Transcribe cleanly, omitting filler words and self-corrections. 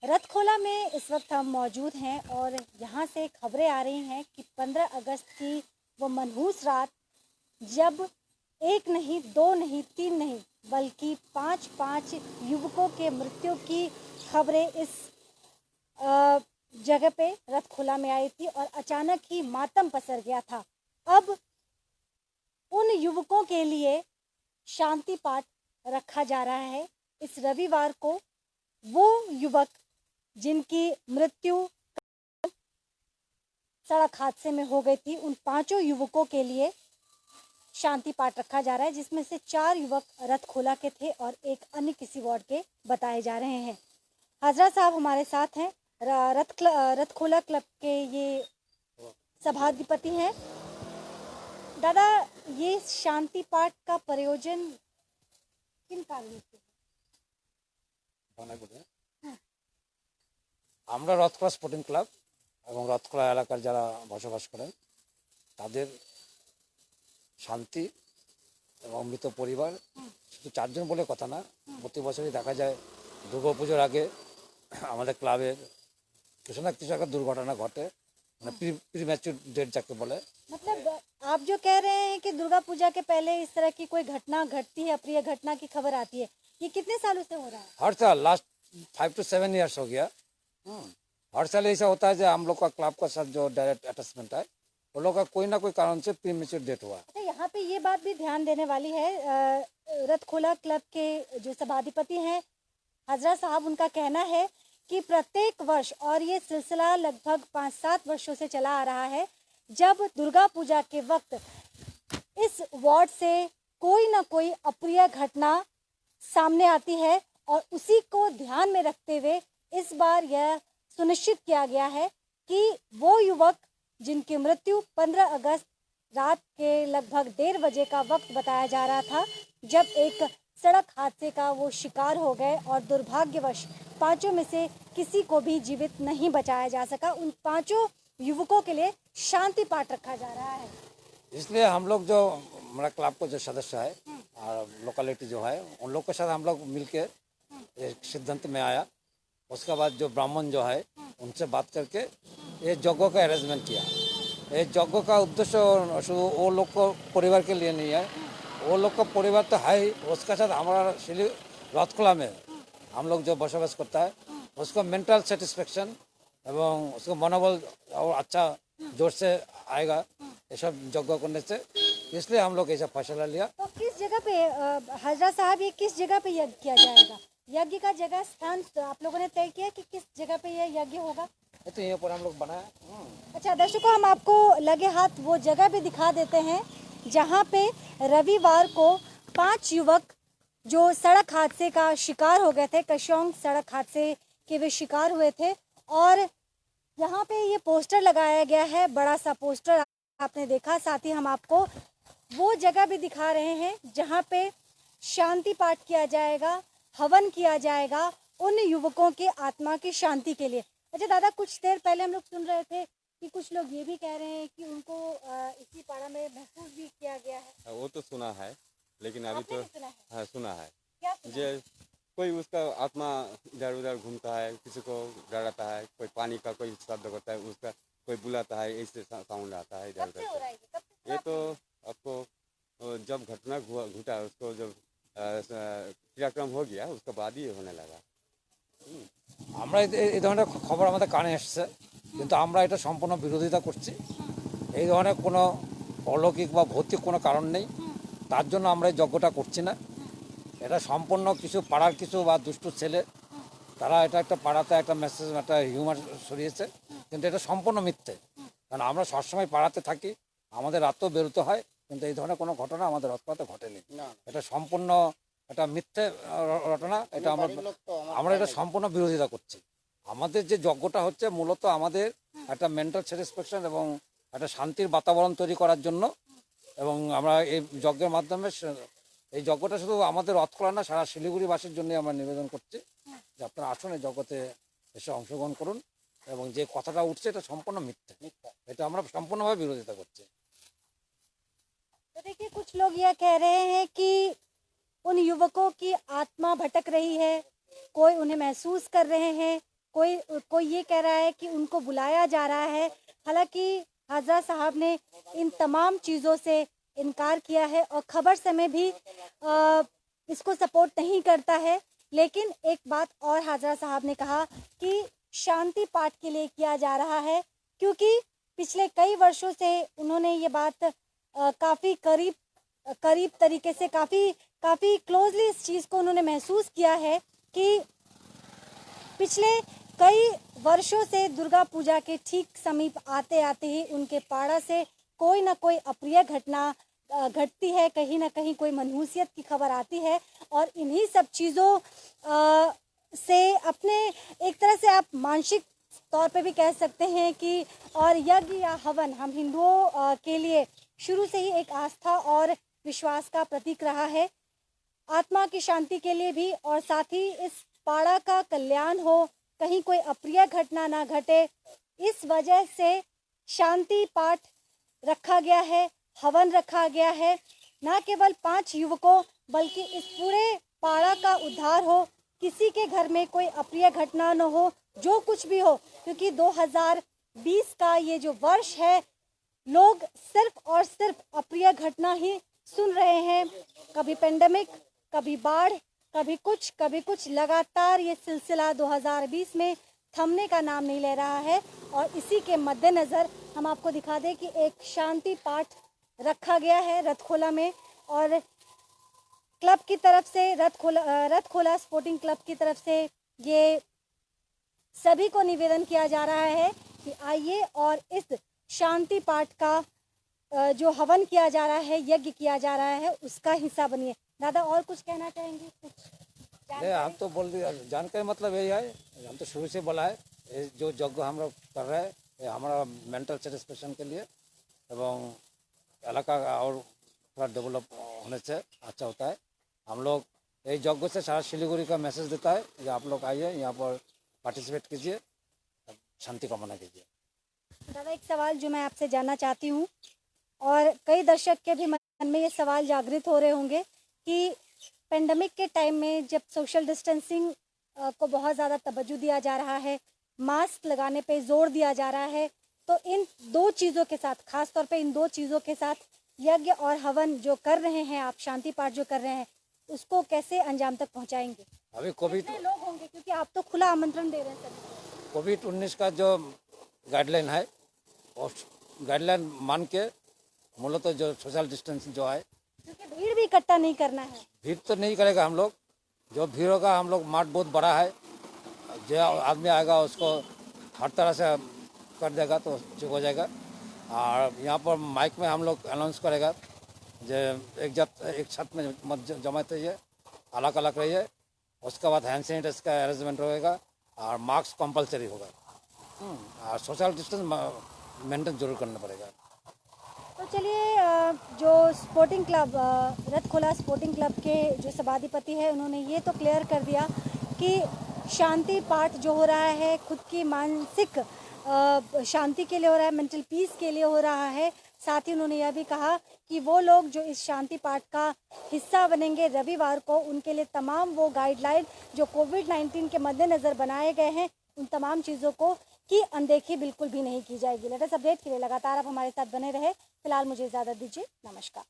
रथखोला में इस वक्त हम मौजूद हैं और यहाँ से खबरें आ रही हैं कि 15 अगस्त की वो मनहूस रात, जब एक नहीं, दो नहीं, तीन नहीं, बल्कि पांच पांच युवकों के मृत्यु की खबरें इस जगह पे रथखोला में आई थी और अचानक ही मातम पसर गया था। अब उन युवकों के लिए शांति पाठ रखा जा रहा है। इस रविवार को वो युवक जिनकी मृत्यु सड़क हादसे में हो गई थी, उन पांचों युवकों के लिए शांति पाठ रखा जा रहा है, जिसमें से 4 युवक रथखोला के थे और एक अन्य किसी वार्ड के बताए जा रहे हैं। हजरा साहब हमारे साथ हैं, रथखोला क्लब के ये सभाधिपति हैं। दादा, ये शांति पाठ का प्रयोजन किन कारणों से? আমরা রথখোলা স্পোর্টিং ক্লাব এবং রথখোলা এলাকার যারা বসবাস করেন তাদের শান্তি এবং মৃত পরিবার, শুধু 4 জন বলে কথা না, প্রতি বছরই দেখা যায় দুর্গাপুজোর আগে আমাদের ক্লাবের কিছু না কিছু একটা দুর্ঘটনা ঘটে, মানে প্রিম্যাচুর ডেথ যাকে বলে। मतलब आप जो कह रहे हैं कि दुर्गा पूजा के पहले इस तरह की कोई घटना घटती है, अप्रिय घटना की खबर आती है, ये कितने सालों से हो रहा है? हर साल लास्ट 5 to 7 ईयर्स हो गया। हर साल ऐसा होता है जो हम लोग का क्लब का साथ जो डायरेक्ट अटैचमेंट है, वो लोग का कोई ना कोई कारण से प्रीमेच्योर डेथ हुआ। अच्छा, यहाँ पे ये बात भी ध्यान देने वाली है, रथखोला क्लब के जो सभाधिपति हैं हजरा साहब, उनका कहना है कि प्रत्येक वर्ष, और ये सिलसिला लगभग 5-7 वर्षों से चला आ रहा है, जब दुर्गा पूजा के वक्त इस वार्ड से कोई ना कोई अप्रिय घटना सामने आती है और उसी को ध्यान में रखते हुए इस बार यह सुनिश्चित किया गया है कि वो युवक जिनकी मृत्यु 15 अगस्त रात के लगभग 1:30 बजे का वक्त बताया जा रहा था, जब एक सड़क हादसे का वो शिकार हो गए और दुर्भाग्यवश पांचों में से किसी को भी जीवित नहीं बचाया जा सका, उन पांचों युवकों के लिए शांति पाठ रखा जा रहा है। इसलिए हम लोग जो हमारा क्लब का जो सदस्य है और लोकेलिटी जो है, उन लोग के साथ हम लोग मिलके एक सिद्धांत में आया। उसके बाद जो ब्राह्मण जो है उनसे बात करके ये यज्ञ का अरेंजमेंट किया। ये यज्ञ का उद्देश्य शुरू वो लोग को परिवार के लिए नहीं है, वो लोग का परिवार तो है ही, उसके साथ हमारा रथखोला में हम लोग जो बसवास करता है उसको मेंटल सेटिस्फेक्शन एवं उसको मनोबल और अच्छा जोर से आएगा ये सब यज्ञ करने से, इसलिए हम लोग ऐसा फैसला लिया। तो किस जगह पे हजरा साहब, ये किस जगह पे यज्ञ किया जाएगा? यज्ञ का जगह स्थान तो आप लोगों ने तय किया कि किस जगह पे यह यज्ञ होगा? तो यहाँ पर हम लोग बनाया। अच्छा दर्शकों, हम आपको लगे हाथ वो जगह भी दिखा देते हैं जहाँ पे रविवार को 5 युवक जो सड़क हादसे का शिकार हो गए थे, कशोंग सड़क हादसे के वे शिकार हुए थे, और यहाँ पे ये पोस्टर लगाया गया है, बड़ा सा पोस्टर आपने देखा। साथ ही हम आपको वो जगह भी दिखा रहे हैं जहाँ पे शांति पाठ किया जाएगा, हवन किया जाएगा उन युवकों के आत्मा की शांति के लिए। अच्छा दादा, कुछ देर पहले हम लोग सुन रहे थे कि कुछ लोग ये भी कह रहे हैं कि उनको इसी पारा में महसूस भी किया गया है। वो तो सुना है, लेकिन अभी आपने तो भी सुना है? हाँ सुना है। क्या सुना? जो कोई उसका आत्मा इधर उधर घूमता है, किसी को डराता है, कोई पानी का कोई शब्द करता है, उसका कोई बुलाता है, ऐसे साउंड आता है इधर कब से हो उधर रहा है से। कब से ये तो आपको जब घटना घटा उसको जब क्रियाक्रम हो गया उसके बाद ही होने लगा। আমরা এই ধরনের খবর আমাদের কানে এসছে, কিন্তু আমরা এটা সম্পূর্ণ বিরোধিতা করছি। এই ধরনের কোনো অলৌকিক বা ভৌতিক কোনো কারণ নেই, তার জন্য আমরা এই যজ্ঞটা করছি না। এটা সম্পূর্ণ কিছু পাড়ার কিছু বা দুষ্টু ছেলে, তারা এটা একটা পাড়াতে একটা মেসেজ, একটা হিউমার ছড়িয়েছে, কিন্তু এটা সম্পূর্ণ মিথ্যে। কারণ আমরা সবসময় পাড়াতে থাকি, আমাদের রাতেও বেরোতে হয়, কিন্তু এই ধরনের কোনো ঘটনা আমাদের রথপাতে ঘটেনি। এটা সম্পূর্ণ একটা মিথ্যে ঘটনা। এটা আমরা এটা সম্পূর্ণ বিরোধিতা করছি। আমাদের যে যজ্ঞটা হচ্ছে মূলত আমাদের একটা মেন্টাল স্যাটিসফ্যাকশন এবং একটা শান্তির বাতাবরণ তৈরি করার জন্য, এবং আমরা এই যজ্ঞের মাধ্যমে এই যজ্ঞটা শুধু আমাদের রথখোলা না, সারা শিলিগুড়িবাসীর জন্য আমরা নিবেদন করছি যে আপনারা আসুন এই যজ্ঞতে এসে অংশগ্রহণ করুন, এবং যে কথাটা উঠছে এটা সম্পূর্ণ মিথ্যে। এটা আমরা সম্পূর্ণভাবে বিরোধিতা করছি। तो देखिए, कुछ लोग यह कह रहे हैं कि उन युवकों की आत्मा भटक रही है, कोई उन्हें महसूस कर रहे हैं कोई ये कह रहा है कि उनको बुलाया जा रहा है। हालांकि हाजरा साहब ने इन तमाम चीज़ों से इनकार किया है और खबर समय भी इसको सपोर्ट नहीं करता है। लेकिन एक बात और हाजरा साहब ने कहा कि शांति पाठ के लिए किया जा रहा है, क्योंकि पिछले कई वर्षों से उन्होंने ये बात काफ़ी करीब तरीके से काफ़ी क्लोजली इस चीज़ को उन्होंने महसूस किया है कि पिछले कई वर्षों से दुर्गा पूजा के ठीक समीप आते आते ही उनके पाड़ा से कोई ना कोई अप्रिय घटना घटती है, कहीं ना कहीं कोई मनहूसियत की खबर आती है। और इन्हीं सब चीज़ों से अपने एक तरह से आप मानसिक तौर पे भी कह सकते हैं कि और यज्ञ या हवन हम हिंदुओं के लिए शुरू से ही एक आस्था और विश्वास का प्रतीक रहा है, आत्मा की शांति के लिए भी, और साथ ही इस पाड़ा का कल्याण हो, कहीं कोई अप्रिय घटना ना घटे, इस वजह से शांति पाठ रखा गया है, हवन रखा गया है। न केवल 5 युवकों बल्कि इस पूरे पाड़ा का उद्धार हो, किसी के घर में कोई अप्रिय घटना न हो, जो कुछ भी हो, क्योंकि 2020 का ये जो वर्ष है, लोग सिर्फ और सिर्फ अप्रिय घटना ही सुन रहे हैं। कभी पेंडेमिक, कभी बाढ़, कभी कुछ, लगातार ये सिलसिला 2020 में थमने का नाम नहीं ले रहा है। और इसी के मद्देनज़र हम आपको दिखा दें कि एक शांति पाठ रखा गया है रथखोला में, और क्लब की तरफ से रथखोला स्पोर्टिंग क्लब की तरफ से ये सभी को निवेदन किया जा रहा है कि आइए और इस शांति पाठ का जो हवन किया जा रहा है, यज्ञ किया जा रहा है, उसका हिस्सा बनिए। दादा और कुछ कहना चाहेंगे? कुछ हम तो बोल दिया, जानकारी मतलब यही है, हम तो शुरू से बोला है, ये जो यज्ञ हम लोग कर रहे हैं ये हमारा मेंटल सेटिस्फेक्शन के लिए एवं इलाका और थोड़ा डेवलप होने से अच्छा होता है। हम लोग यही यज्ञ से सारा सिलीगुड़ी का मैसेज देता है कि आप लोग आइए, यहाँ पर पार्टिसिपेट कीजिए, शांति कामना कीजिए। दादा एक सवाल जो मैं आपसे जानना चाहती हूँ, और कई दर्शक के भी मन में ये सवाल जागृत हो रहे होंगे कि पेंडेमिक के टाइम में जब सोशल डिस्टेंसिंग को बहुत ज़्यादा तवज्जो दिया जा रहा है, मास्क लगाने पे जोर दिया जा रहा है, तो इन 2 चीज़ों के साथ, खास तौर पे इन 2 चीज़ों के साथ यज्ञ और हवन जो कर रहे हैं आप, शांति पाठ जो कर रहे हैं, उसको कैसे अंजाम तक पहुंचाएंगे? अभी कोविड लोग होंगे, क्योंकि आप तो खुला आमंत्रण दे रहे हैं सभी। कोविड-19 का जो गाइडलाइन है, और गाइडलाइन मान के मूलतः जो सोशल डिस्टेंस जो है, क्योंकि भीड़ भी इकट्ठा नहीं करना है। भीड़ तो नहीं करेगा हम लोग, जो भीड़ होगा हम लोग मार्ट बहुत बड़ा है, जो आदमी आएगा उसको हर तरह से कर देगा तो ठीक हो जाएगा। और यहाँ पर माइक में हम लोग अनाउंस करेगा जो एक छत में मत जमाते रहिए, अलग अलग रहिए, उसके बाद हैंड सैनिटाइजर का अरेंजमेंट होगा और मास्क कंपलसरी होगा, और सोशल डिस्टेंस मेंटेन जरूर करना पड़ेगा। तो चलिए, जो स्पोर्टिंग क्लब रथखोला स्पोर्टिंग क्लब के जो सभाधिपति है, उन्होंने ये तो क्लियर कर दिया कि शांति पाठ जो हो रहा है खुद की मानसिक शांति के लिए हो रहा है, मेंटल पीस के लिए हो रहा है। साथ ही उन्होंने यह भी कहा कि वो लोग जो इस शांति पाठ का हिस्सा बनेंगे रविवार को, उनके लिए तमाम वो गाइडलाइन जो कोविड-19 के मद्देनज़र बनाए गए हैं, उन तमाम चीज़ों को की अनदेखी बिल्कुल भी नहीं की जाएगी। लेटेस्ट अपडेट के लिए लगातार आप हमारे साथ बने रहे। फिलहाल मुझे इजाज़त दीजिए, नमस्कार।